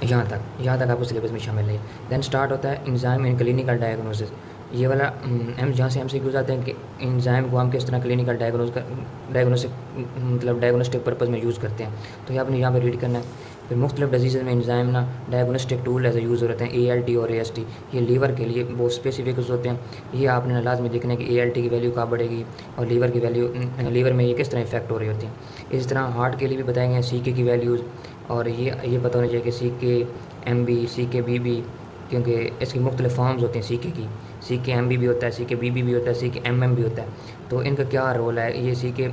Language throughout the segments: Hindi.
यहाँ तक आपको सिलेबस में शामिल है। देन स्टार्ट होता है एंजाइम इन क्लिनिकल डायग्नोसिस। ये वाला एम जहाँ से एमसीक्यूज आते हैं कि एंजाइम को हम किस तरह क्लिनिकल डायग्नोस्टिक मतलब डायग्नोस्टिक पर्पज़ में यूज़ करते हैं। तो ये आपने यहाँ पे रीड करना है। फिर मुख्तलिफ डिजीज़ में एंजाइम ना डायग्नोस्टिक टूल एज यूज़ होते हैं, ALT और AST। ये लीवर के लिए बहुत स्पेसिफिक होते हैं। ये आपने ना लाजमी देखना है कि ALT की वैल्यू कहाँ बढ़ेगी और लीवर की वैल्यू लीवर में ये किस तरह इफेक्ट हो रही होती है। इसी तरह हार्ट के लिए भी बताएंगे CK की वैल्यूज़, और ये पता होना चाहिए कि CK MB CK BB, क्योंकि इसकी मुख्तलिफ फॉर्म्स होती हैं CK की। CK MB भी होता है, CK BB भी होता है, CK MM भी होता है। तो इनका क्या रोल है, ये CK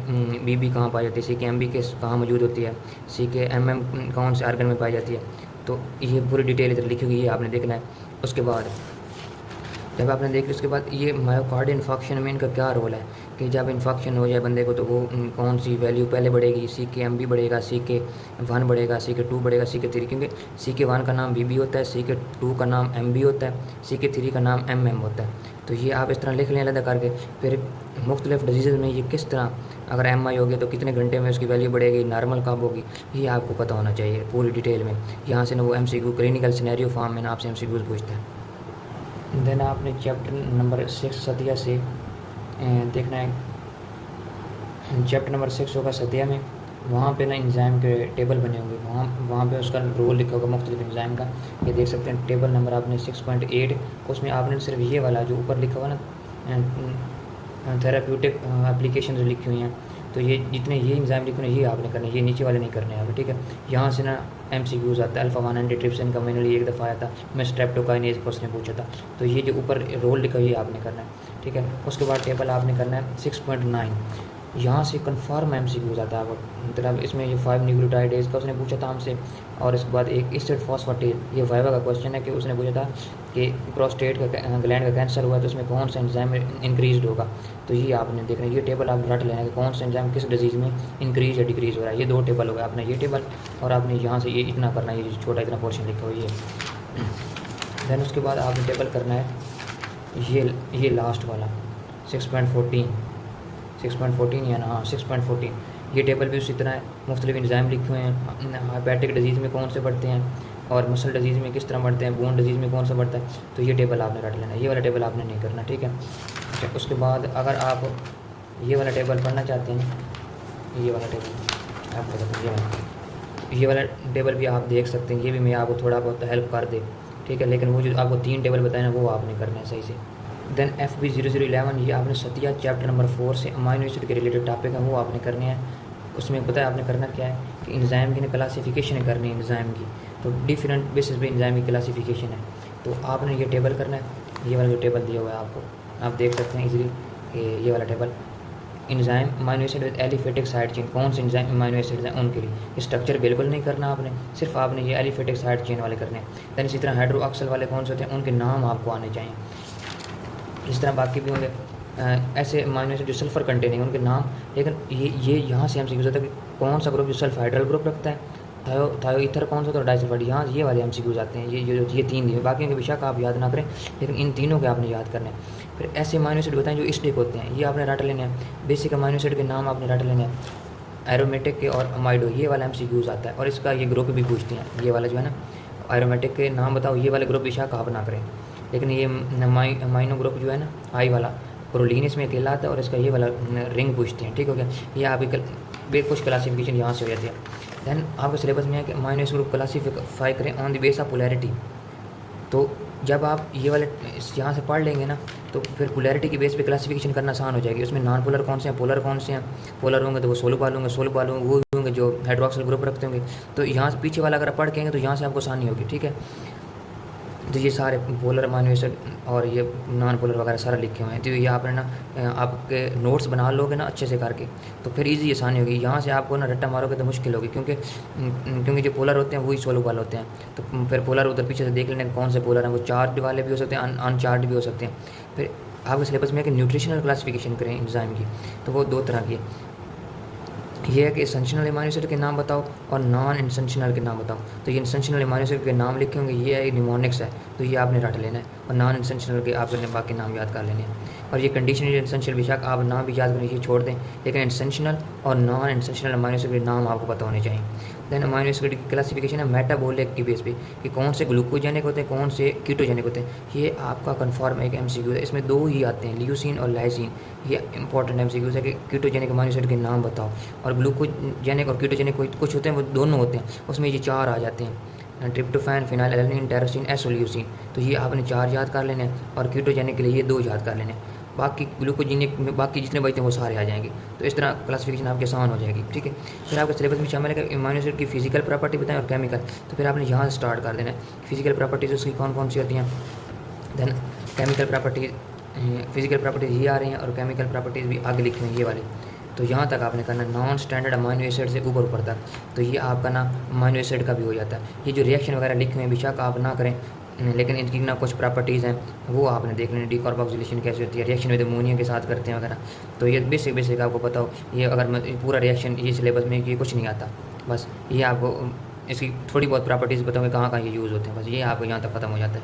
BB कहाँ पाई जाती है, CK MB के कहाँ मौजूद होती है, CK MM कौन से आर्गन में पाई जाती है। तो ये पूरी डिटेल इधर लिखी हुई है, आपने देखना है। उसके बाद जब आपने देख लिया उसके बाद ये मायोकार्डियल इन्फेक्शन में इनका क्या रोल है कि जब इन्फेक्शन हो जाए बंदे को तो वो कौन सी वैल्यू पहले बढ़ेगी, CK MB बढ़ेगा, CK 1 बढ़ेगा, CK 2 बढ़ेगा, CK 3, क्योंकि CK 1 का नाम BB होता है, CK 2 का नाम MB होता है, CK 3 का नाम MM होता है। तो ये आप इस तरह लिख लें अलग करके। फिर मुख्तलिफ डिजीज़ में ये किस तरह, अगर MI हो गया तो कितने घंटे में उसकी वैल्यू बढ़ेगी, नॉर्मल कब होगी, ये आपको पता होना चाहिए पूरी डिटेल में। यहाँ से ना वो MCQ क्लिनिकल सिनेरियो फॉर्म में ना आपसे MCQs पूछता है। देन आपने चैप्टर नंबर 6 सदिया से देखना है। चैप्टर नंबर 6 होगा सदिया में, वहाँ पे ना एंजाइम के टेबल बने होंगे, वहाँ पे उसका रोल लिखा होगा मुख्तलिफ एंजाइम का। ये देख सकते हैं टेबल नंबर आपने 6.8, उसमें आपने सिर्फ ये वाला जो ऊपर लिखा हुआ ना थेराप्यूटिक एप्लीकेशन लिखी हुई हैं, तो ये जितने ये एंजाइम लिखे हैं ये आपने करने, ये नीचे वाले नहीं करने हैं, ठीक है। यहाँ से ना MCQs आता है। अल्फा 1 एंटीट्रिप्सिन का मैंने एक दफ़ा आया था, मैं स्ट्रेप्टोकाइनेज को उसने पूछा था। तो ये जो ऊपर रोल लिखा है ये आपने करना है, ठीक है। उसके बाद टेबल आपने करना है 6.9, यहाँ से कन्फर्म MCQs आता है। मतलब इसमें ये 5 न्यूक्लियोटाइडेज का उसने पूछा था हमसे, और इसके बाद एक एसिड फॉस्फेटेज, ये वाइवा का क्वेश्चन है कि उसने पूछा था कि प्रोस्टेट का ग्लैंड का कैंसर हुआ तो उसमें कौन सा एंजाइम इंक्रीज होगा। तो ये आपने देखना है, ये टेबल आप रट लेना कि कौन सा एंजाइम किस डिजीज़ में इंक्रीज या डिक्रीज हो रहा है। ये 2 टेबल हो गया, आपने ये टेबल और आपने यहाँ से ये इतना करना है, ये छोटा इतना पोर्शन लिखा हुआ है। देन उसके बाद आपने टेबल करना है ये लास्ट वाला 6.14 या ना, हाँ 6.14। ये टेबल भी उसी तरह है, मुख्तलिफ एंजाइम लिखे हुए हैं, हेपेटिक डिजीज़ में कौन से बढ़ते हैं और मसल डिजीज़ में किस तरह बढ़ते हैं, बोन डिजीज़ में कौन सा बढ़ता है। तो ये टेबल आपने रट लेना है, ये वाला टेबल आपने नहीं करना, ठीक है। अच्छा, उसके बाद अगर आप ये वाला टेबल पढ़ना चाहते हैं, ये वाला टेबल आप ये वाला टेबल भी आप देख सकते हैं, ये भी मैं आपको थोड़ा बहुत हेल्प कर दे, ठीक है। लेकिन वो जो आपको 3 टेबल बताए ना वो आपने करना है सही से। देन FB0011, ये आपने सतिया चैप्टर नंबर 4 से अमाइनो एसिड के रिलेटेड टॉपिक है, वो आपने करने हैं। उसमें पता है आपने करना क्या है कि एंजाइम की क्लासिफिकेशन करनी है एंजाइम की, तो डिफरेंट बेसिस पे एंजाइम की क्लासिफिकेशन है। तो आपने ये टेबल करना है, ये वाला जो टेबल दिया हुआ है आपको, आप देख सकते हैं इजीली कि ये वाला table enzyme amino acid with aliphatic side chain, कौन से एंजाइम अमाइनो एसिड हैं उनके लिए। स्ट्रक्चर बिल्कुल नहीं करना आपने, सिर्फ आपने ये एलिफेटिक साइड चेन वाले करने हैं। दैन इसी तरह हाइड्रोक्सल वाले कौन से होते हैं उनके नाम आपको आने चाहिए। इस तरह बाकी भी होंगे ऐसे अमाइनो एसिड जो सल्फ़र कंटेनिंग उनके नाम, लेकिन ये यहाँ से MCQ होता है कि कौन सा ग्रुप जो सल्फाइड्रल ग्रुप रखता है, थायो ईथर कौन सा होता है, डाइसल्फाइड। यहाँ ये वाले MCQ आते हैं, ये 3 दिए, बाकी के बेशक आप याद ना करें लेकिन इन तीनों के आपने याद करने हैं। फिर ऐसे अमाइनो एसिड बताएं जो स्टिक होते हैं, ये आपने रट लेने हैं। बेसिक अमाइनो एसिड के नाम आपने रट लेने हैं, एरोमेटिक के और अमाइडो, ये वाला MCQ आता है। और इसका ये ग्रुप भी पूछते हैं, ये वाला जो है ना एरोमेटिक के नाम बताओ, ये वाले ग्रुप बेशक आप ना करें, लेकिन ये अमाइनो ग्रुप जो है ना आई वाला प्रोलीन इसमें अकेला आता है, और इसका ये वाला रिंग पूछते हैं, ठीक हो गया। ये आप कुछ क्लासिफिकेशन यहाँ से हो जाती है। दैन आपके सिलेबस में है कि अमाइनो एसिड ग्रुप क्लासीफाई करें on the base of polarity. तो जब आप ये वाले यहाँ से पढ़ लेंगे ना तो फिर पोलैरिटी की बेस पे क्लासिफिकेशन करना आसान हो जाएगी। उसमें नॉन पोलर कौन से हैं, पोलर कौन से हैं, पोलर होंगे तो वो सोलुबल होंगे, सोलुबल होंगे वो होंगे जो हाइड्रोक्सिल ग्रुप रखते होंगे। तो यहाँ से पीछे वाला अगर पढ़ के तो यहाँ से आपको आसानी होगी, ठीक है। तो ये सारे पोलर अमाइनो एसिड और ये नॉन पोलर वगैरह सारा लिखे हुए हैं। तो ये आपने ना आपके नोट्स बना लोगे ना अच्छे से करके तो फिर इजी आसानी होगी। यहाँ से आपको ना रट्टा मारोगे तो मुश्किल होगी, क्योंकि जो पोलर होते हैं वही सोलुबल होते हैं। तो फिर पोलर उधर पीछे से देख लेने कौन से पोलर हैं, वो चार्ज वाले भी हो सकते हैं, अनचार्ज भी हो सकते हैं। फिर आपके सिलेबस में है कि न्यूट्रिशनल क्लासिफिकेशन करें एंजाइम की, तो वो 2 तरह की है। ये है कि एसेंशियल अमाइनो एसिड के नाम बताओ और नॉन एसेंशियल के नाम बताओ। तो ये एसेंशियल अमाइनो एसिड के नाम लिखे होंगे, ये है निमोनिक्स है, तो ये आपने रट लेना है। और नॉन एसेंशियल के आपने बाकी नाम याद कर लेने हैं। और ये कंडीशनल एसेंशियल बेशक आप नाम भी याद करें, ये छोड़ दें, लेकिन एसेंशियल और नॉन एसेंशियल अमाइनो एसिड के नाम आपको पता होने चाहिए। देन अमाइनो एसिड की क्लासिफिकेशन है मेटाबॉलिक के बेस पे कि कौन से ग्लूकोजेनिक होते हैं, कौन से कीटोजेनिक होते हैं। ये आपका कन्फर्म एक एमसीक्यू है, इसमें 2 ही आते हैं, ल्यूसीन और लाइसिन। ये इंपॉर्टेंट एमसीक्यूज है कि कीटोजेनिक अमाइनो एसिड के नाम बताओ, और ग्लूकोजेनिक और कीटोजेनिक कुछ होते हैं, वो दोनों होते हैं, उसमें ये 4 आ जाते हैं, ट्रिप्टोफैन, फिनाइलएलैनिन, टायरोसिन, एसोल्यूसिन। तो ये आपने 4 याद कर लेने हैं, और कीटोजेनिक के लिए ये 2 याद कर लेने हैं। बाकी ग्लूकोजेनिक में बाकी जितने बचते हैं वो सारे आ जाएंगे। तो इस तरह क्लासिफिकेशन आपकी आसान हो जाएगी, ठीक है। फिर आपके सिलेबस में शामिल है कि अमाइनो एसिड की फिजिकल प्रॉपर्टी बताएं और केमिकल। तो फिर आपने यहाँ से स्टार्ट कर देना है, फिजिकल प्रॉपर्टीज़ उसकी कौन कौन सी होती हैं, then chemical properties, physical properties ये आ रही हैं, और केमिकल प्रॉपर्टीज़ भी आगे लिखे हैं ये वाले। तो यहाँ तक आपने करना नॉन स्टैंडर्ड अमाइनो एसिड से ऊपर तक। तो ये आपका ना अमाइनो एसिड का भी हो जाता है। ये जो रिएक्शन वगैरह लिखे हुए हैं बेशक आप ना करें, लेकिन इनकी ना कुछ प्रॉपर्टीज़ हैं वो आपने देख लेना, डीकार्बोक्सिलेशन कैसे होती है, रिएक्शन विद अमोनिया के साथ करते हैं वगैरह। तो ये बेसिक आपको पता हो। ये अगर पूरा रिएक्शन ये सिलेबस में ये कुछ नहीं आता, बस ये आपको इसकी थोड़ी बहुत प्रॉपर्टीज़ बताऊँगे कहाँ कहाँ ये यूज़ होते हैं, बस ये आपको यहाँ तक ख़त्म हो जाता है।